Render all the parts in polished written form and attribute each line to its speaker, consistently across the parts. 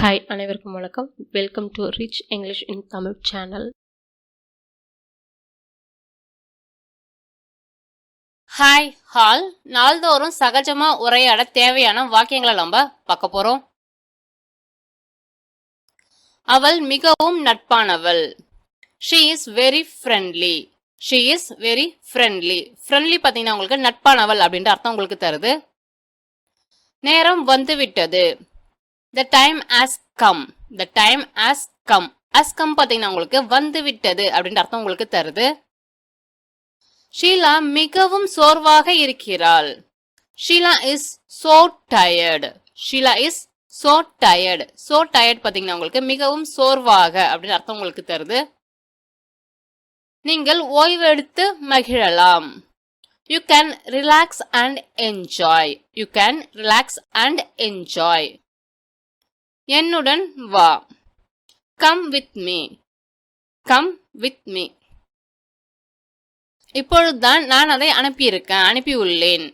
Speaker 1: Hi, அனைவருக்கும் வணக்கம். Welcome to rich English in Tamil channel.
Speaker 2: Hi hall. நாள்தோறும் சகஜமா உரையாட தேவையான வாக்கியங்களை நம்ம பார்க்க போறோம். அவள் மிகவும் நட்பானவள். She is very friendly. She is very friendly. Friendly பார்த்தீங்கன்னா உங்களுக்கு நட்பானவள் அப்படின்ற அர்த்தம் உங்களுக்கு தருது. நேரம் வந்து விட்டது. The time has come. The time has come. Has come பார்த்தீங்கன்னா உங்களுக்கு வந்து விட்டது அப்படின்ற அர்த்தம் உங்களுக்கு தருது. ஷீலா மிகவும் சோர்வாக இருக்கிறாள். Sheila is so tired. Sheila is so tired. So tired பார்த்தீங்கன்னா உங்களுக்கு மிகவும் சோர்வாக அப்படின்னு அர்த்தம் உங்களுக்கு தருது. நீங்கள் ஓய்வெடுத்து மகிழலாம். You can relax and enjoy. You can relax and enjoy. என்னுடன் வா. Come with me. Come with me. இப்பொழுதுதான் நான் அதை அனுப்பியுள்ளேன்.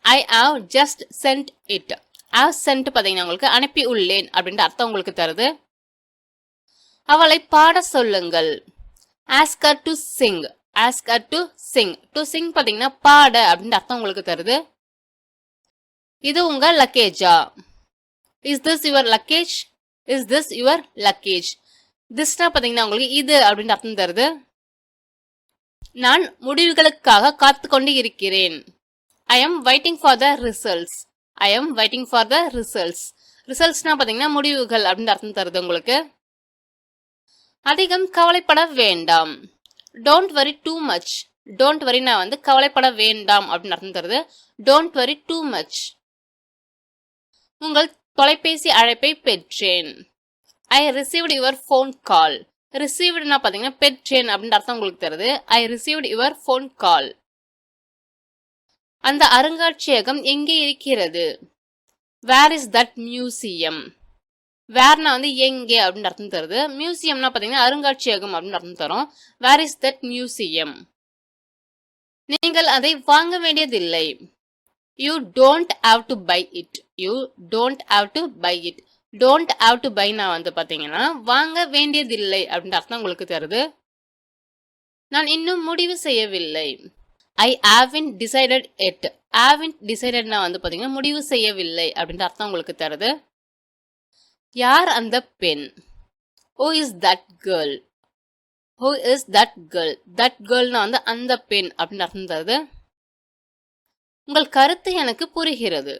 Speaker 2: I have just sent it. have sent பார்த்தீங்கன்னா உங்களுக்கு அனுப்பி உள்ளேன் அப்படின்ற அர்த்தம் உங்களுக்கு தருது. அவளை பாட சொல்லுங்கள். Ask her to sing. Ask her to sing. To sing பார்த்தீங்கன்னா பாட அப்படின்ற அர்த்தம் உங்களுக்கு தருது. இது உங்க லக்கேஜா? Is this your luggage? Is this your luggage? Thisனா பார்த்தீங்கன்னா உங்களுக்கு இது அப்படின்ற அர்த்தம் தருது. நான் முடிவுகளுக்காக காத்து கொண்டு இருக்கிறேன். I am waiting for the results. I am waiting for the results. Resultsனா பார்த்தீங்கன்னா முடிவுகள் அப்படின்ற அர்த்தம் தருது உங்களுக்கு. அதிகம் கவலைப்பட வேண்டாம். Don't worry too much. Don't worryனா கவலைப்பட வேண்டாம் அப்படின்னு அர்த்தம் தருது. Don't worry too much. உங்கள் தொலைபேசி அழைப்பை பெற்றேன். I received your phone call. Receivedனா பார்த்தீங்கன்னா பெற்றேன் அப்படின்ற அர்த்தம் உங்களுக்கு தருது. I received your phone call. அந்த அருங்காட்சியகம் எங்கே இருக்கிறது? Where is that museum? வேர்னா எங்கே அப்படின்னு அர்த்தம் தருது. மியூசியம்னா பார்த்தீங்கன்னா அருங்காட்சியகம் அப்படின்னு அர்த்தம் தரும். Where is that museum? நீங்கள் அதை வாங்க வேண்டியதில்லை. You don't have to buy it. You don't have to buy it. Don't have to buyனா பார்த்தீங்கன்னா வாங்க வேண்டியதில்லை அப்படின்ற அர்த்தம் உங்களுக்கு தருது. நான் இன்னும் முடிவு செய்யவில்லை. I haven't decided yet. haven't decidedனா பார்த்தீங்கன்னா முடிவு செய்யவில்லை அப்படின்ற அர்த்தம் உங்களுக்கு தருது. யார் அந்த பெண்? Who is that girl? Who is that girl? That girlனா அந்த பெண் அப்படின்னு அர்த்தம் தருது. உங்கள் கருத்து எனக்கு புரிகிறது.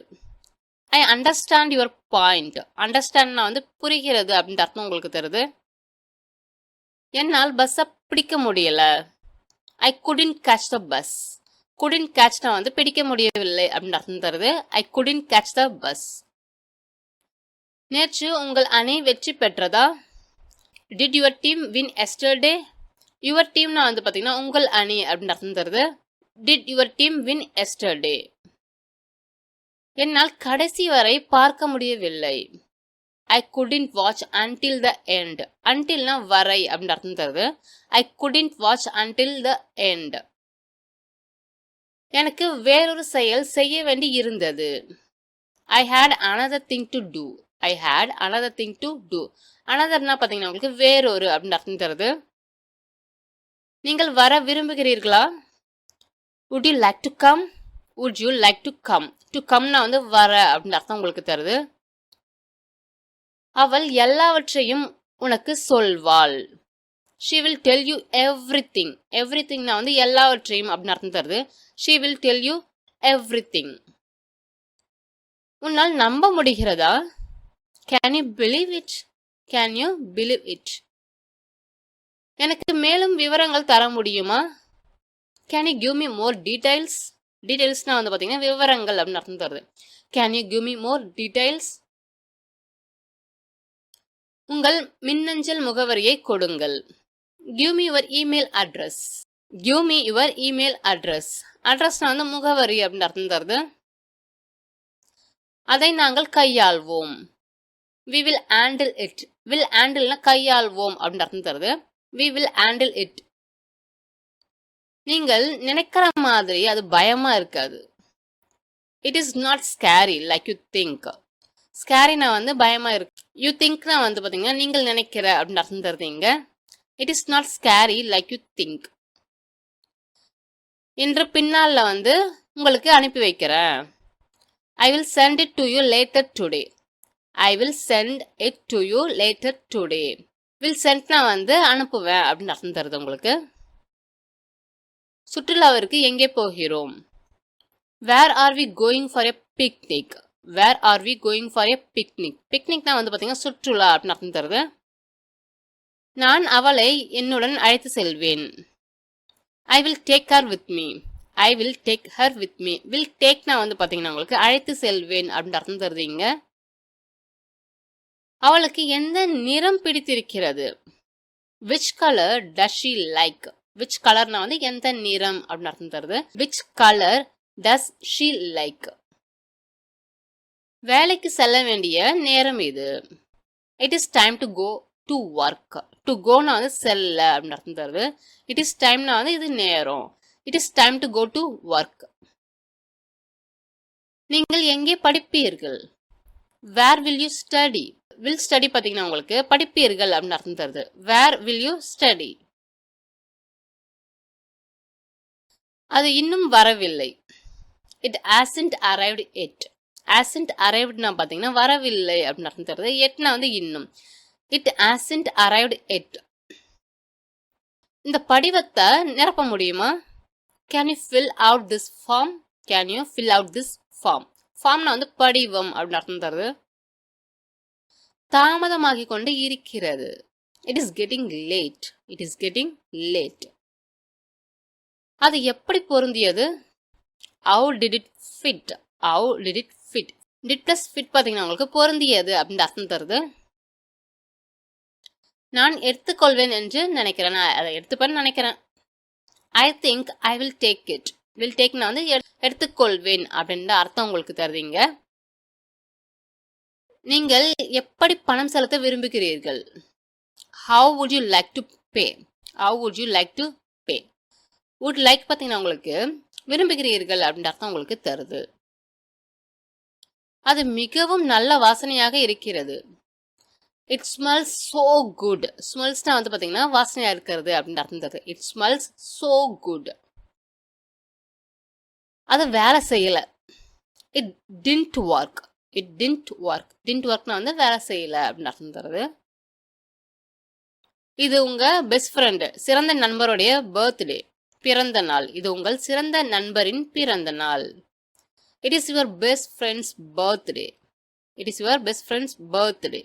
Speaker 2: I understand your point. Understandனா புரிகிறது அப்படின்ற அர்த்தம் உங்களுக்கு தருது. என்னால் பஸ்ஸை பிடிக்க முடியல. I couldn't catch the bus. couldn't catchனா பிடிக்க முடியவில்லை அப்படின்னு அர்த்தம் தருது. I couldn't catch the bus. நேற்று உங்கள் அணி வெற்றி பெற்றதா? Did your team win yesterday? Your teamனா பார்த்தீங்கன்னா உங்கள் அணி அப்படின்னு அர்த்தம் தருது. Did your team win yesterday? என்னால் கடைசி வரை பார்க்க முடியவில்லை. I couldn't watch until the end. Untilனா வரை அப்படின்னு அர்த்தம் தருது. I couldn't watch until the end. எனக்கு வேறொரு செயல் செய்ய வேண்டி இருந்தது. I had another thing to do. I had another thing to do. anotherனா பார்த்தீங்கன்னா உங்களுக்கு வேறொரு அப்படின்னு அர்த்தம் தருது. நீங்கள் வர விரும்புகிறீர்களா? Would you like to come? Would you like to come? To comeனா வர அப்படின்னு அர்த்தம் உங்களுக்கு தருது. அவள் எல்லாவற்றையும் உனக்கு சொல்வாள். She will tell you everything. everythingனா எல்லாவற்றையும் அப்படின்னு அர்த்தம் தருது. She will tell you everything. உன்னால் நம்ப முடிகிறதா? Can you believe it? Can you believe it? எனக்கு மேலும் விவரங்கள் தர முடியுமா? Can you give me more details? Detailsனா பார்த்தீங்கன்னா விவரங்கள் அப்படின்னு அர்த்தம் தருது. Can you give me more details? உங்கள் மின்னஞ்சல் முகவரியை கொடுங்கள். Give me your email address. Give me your email address. அட்ரஸ்னா முகவரி அப்படின்னு அர்த்தம் தருது. அதை நாங்கள் கையாள்வோம். We will handle it. Will handleனா கையாள்வோம் அப்படின்னு அர்த்தம் தருது. We will handle it. நீங்கள் நினைக்கிற மாதிரி அது பயமா இருக்காது. It is not scary like you think. ஸ்கேரினா வந்து பயமா இருக்கு. யூ திங்க்னா வந்து பாத்தீங்கன்னா நீங்கள் நினைக்கிற அப்படின்னு அர்த்தம் தருது இங்க. It is not scary like you think. இன்று பின்னால வந்து உங்களுக்கு அனுப்பி வைக்கிறேன். I will send it to you later today. I will send it to you later today. Will சென்ட்னா வந்து அனுப்புவேன் அப்படின்னு அர்த்தம் தருது உங்களுக்கு. சுற்றுலாவிற்கு எங்கே போகிறோம்? Where are we going for a picnic. Where are we going for a picnic. பிக்னிக்னா வந்து பார்த்தீங்கன்னா சுற்றுலா அப்படின்னு அர்த்தம் தருது. நான் அவளை என்னுடன் அழைத்து செல்வேன். I will take her with me. I will take her with me. Will டேக்னா வந்து பார்த்தீங்கன்னா உங்களுக்கு அழைத்து செல்வேன் அப்படின்னு அர்த்தம் தருதுங்க. அவளுக்கு எந்த நிறம் பிடித்திருக்கிறது? Which colour does she like. Which கலர்னா வந்து எந்த நிறம் அப்படின்னு அர்த்தம் தருது. Which colour does she like. வேலைக்கு செல்ல வேண்டிய நேரம் இது. It is time to go to work. To கோனா வந்து செல்ல அப்படின்னு அர்த்தம் தருது. இட் இஸ் டைம்னா வந்து இது நேரம். It is time to go to work. நீங்கள் எங்கே படிப்பீர்கள்? Where will you study. Will study பார்த்தீங்கன்னா உங்களுக்கு படிப்பீர்கள் அப்படின்னு அர்த்தம் தருது. Where will you study. அது இன்னும் வரவில்லை. It hasn't arrived yet. hasn't arrivedனா பார்த்தீங்கன்னா வரவில்லை அப்படின்னு அர்த்தம் தருது. yetனா வந்து இன்னும். It hasn't arrived yet. இந்த படிவத்தை நிரப்ப முடியுமா? Can you fill out this form. Can you fill out this form. ஃபார்ம்னா வந்து படிவம் அப்படின்னு அர்த்தம் தருது. தாமதமாகி கொண்டு இருக்கிறது. It is getting late. It is getting late. அது எப்படி பொருந்தியது? How did it fit? How did it fit? Did plus fit பார்த்தீங்கன்னா உங்களுக்கு பொருந்தியது அப்படின்னு அர்த்தம் தருது. நான் எடுத்துக்கொள்வேன் என்று நினைக்கிறேன். நான் அதை எடுத்துப்பேன்னு நினைக்கிறேன். I think I will take it. Will டேக்னா வந்து எடுத்துக்கொள்வேன் அப்படின்ற அர்த்தம் உங்களுக்கு தருவீங்க. நீங்கள் எப்படி பணம் செலுத்த விரும்புகிறீர்கள்? How would you like to pay? How would you like to pay? would like பார்த்தீங்கன்னா உங்களுக்கு விரும்புகிறீர்கள் அப்படின்ற அர்த்தம் உங்களுக்கு தருது. அது மிகவும் நல்ல வாசனையாக இருக்கிறது. It smells so good. ஸ்மெல்ஸ்னா வந்து பார்த்தீங்கன்னா வாசனையா இருக்கிறது அப்படின்னு அர்த்தம் தருது. It smells so good. அது வேலை செய்யல. It didn't work. It didn't work. Didn't ஒர்க்னா வந்து வேலை செய்யல அப்படின்னு அர்த்தம் தருது. இது உங்க பெஸ்ட் ஃப்ரெண்டு சிறந்த நண்பருடைய பர்த்டே பிறந்த நாள். இது உங்கள் சிறந்த நண்பரின் பிறந்த நாள். It is your best friend's birthday. It is your best friend's birthday.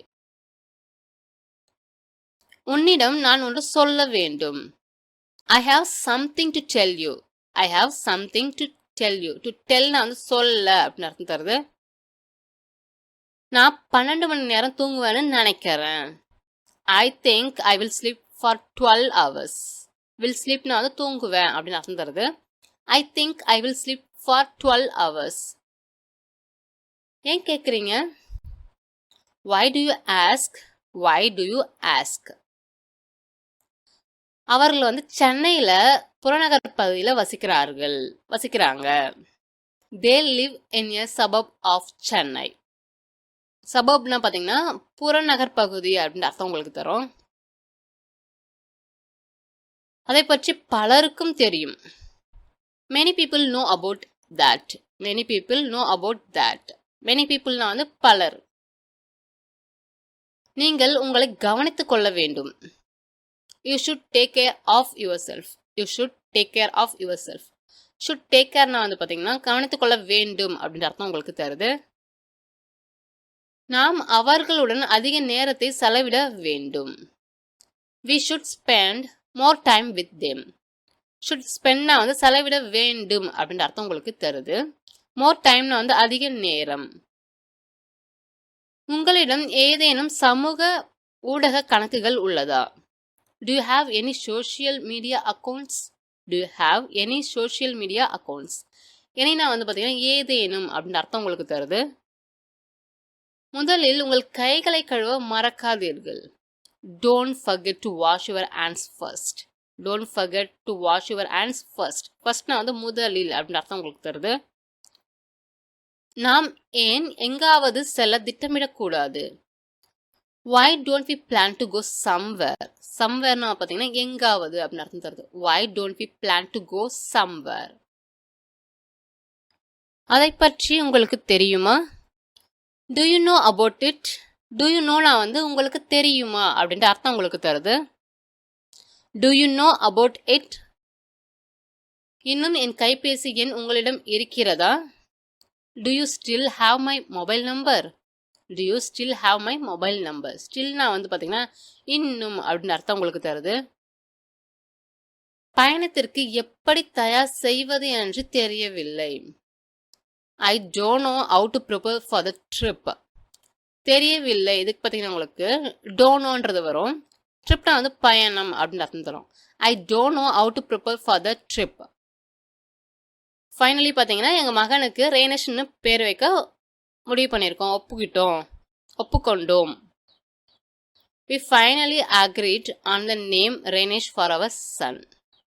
Speaker 2: உன்னிடம் நான் ஒன்று சொல்ல வேண்டும். I have something to tell you. I have something to tell you. To டெல்னா வந்து சொல்ல அப்படின்னு அர்த்தம் தருது. நான் 12 மணி நேரம் தூங்குவேன்னு நினைக்கிறேன். I think I will sleep for 12 hours. வில் ஸ்லீப்னா வந்து தூங்குவேன் அப்படின்னு அர்த்தம் தருது. I think I will sleep for 12 hours. ஏன் கேட்குறீங்க? why do you ask? why do you ask? அவர்கள் வந்து சென்னையில் புறநகர் பகுதியில் வசிக்கிறாங்க. they live in a suburb of Chennai. சபர்ப்னா பார்த்தீங்கன்னா புறநகர் பகுதி அப்படின்னு அர்த்தம் உங்களுக்கு தரும். அதை பற்றி பலருக்கும் தெரியும். many people know about that. many people know about that. many peopleனா வந்து பலர். நீங்கள் உங்களை கவனித்துக் கொள்ள வேண்டும். you should take care of yourself. you should take care of yourself. should take careனா வந்து பார்த்தீங்கன்னா கவனித்துக் கொள்ள வேண்டும் அப்படின்ற அர்த்தம் உங்களுக்கு தருது. நாம் அவர்களுடன் அதிக நேரத்தை செலவிட வேண்டும். we should spend more time with them. should spendனா வந்து செலவிட வேண்டும் அப்படின்ற அர்த்தம் உங்களுக்கு தருது. more timeனா வந்து அதிக நேரம். உங்களிடம் ஏதேனும் சமூக ஊடக கணக்குகள் உள்ளதா? do you have any social media accounts? do you have any social media accounts? ஏன்னா வந்து பார்த்தீங்கன்னா ஏதேனும் அப்படின்ற அர்த்தம் உங்களுக்கு தருது. முதலில் உங்கள் கைகளை கழுவ மறக்காதீர்கள். don't forget to wash your hands first. don't forget to wash your hands first. ஃபர்ஸ்ட்னா வந்து முதலில் அப்படின்னு அர்த்தம் உங்களுக்கு தருது. நாம் ஏன் எங்காவது செல்ல திட்டமிடக்கூடாது? Why don't we plan to go somewhere? Somewhere-னா பார்த்தீங்கன்னா எங்காவது அப்படின்னு அர்த்தம் தருது. Why don't we plan to go somewhere? அதை பற்றி உங்களுக்கு தெரியுமா? Do you know about it? Do you know-னா உங்களுக்கு தெரியுமா அப்படின்ற அர்த்தம் உங்களுக்கு தருது. Do you know about it? இன்னும் என் கைபேசி எண் உங்களிடம் இருக்கிறதா? Do you still have my mobile number? Do you still have my mobile number? Stillனா பார்த்தீங்கன்னா இன்னும் அப்படின்னு அர்த்தம் உங்களுக்கு தருது. பயணத்திற்கு எப்படி தயார் செய்வது என்று தெரியவில்லை. I don't know how to prepare for the trip. தெரியவில்லை இதுக்கு பார்த்தீங்கன்னா உங்களுக்கு don't knowன்றது வரும். ட்ரிப்னா பயணம் அப்படின்னு அர்த்தம் தரும். I don't know how to prepare for the trip. Finally பார்த்தீங்கன்னா எங்கள் மகனுக்கு ரேனேஷ்னு பேர் வைக்க முடிவு பண்ணியிருக்கோம், ஒப்புக்கொண்டோம். We finally agreed on the name Rainesh for our son.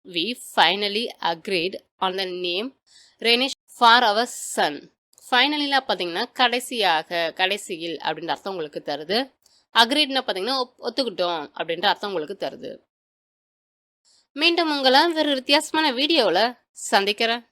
Speaker 2: We finally agreed on the name Rainesh for our son. ஃபைனலில பார்த்தீங்கன்னா கடைசியில் அப்படின்ற அர்த்தம் உங்களுக்கு தருது. அக்ரீட்னா பார்த்தீங்கன்னா ஒத்துக்கிட்டோம் அப்படின்ற அர்த்தம் உங்களுக்கு தருது. மீண்டும் உங்களை வேறு வித்தியாசமான வீடியோவில் சந்திக்கிறேன்.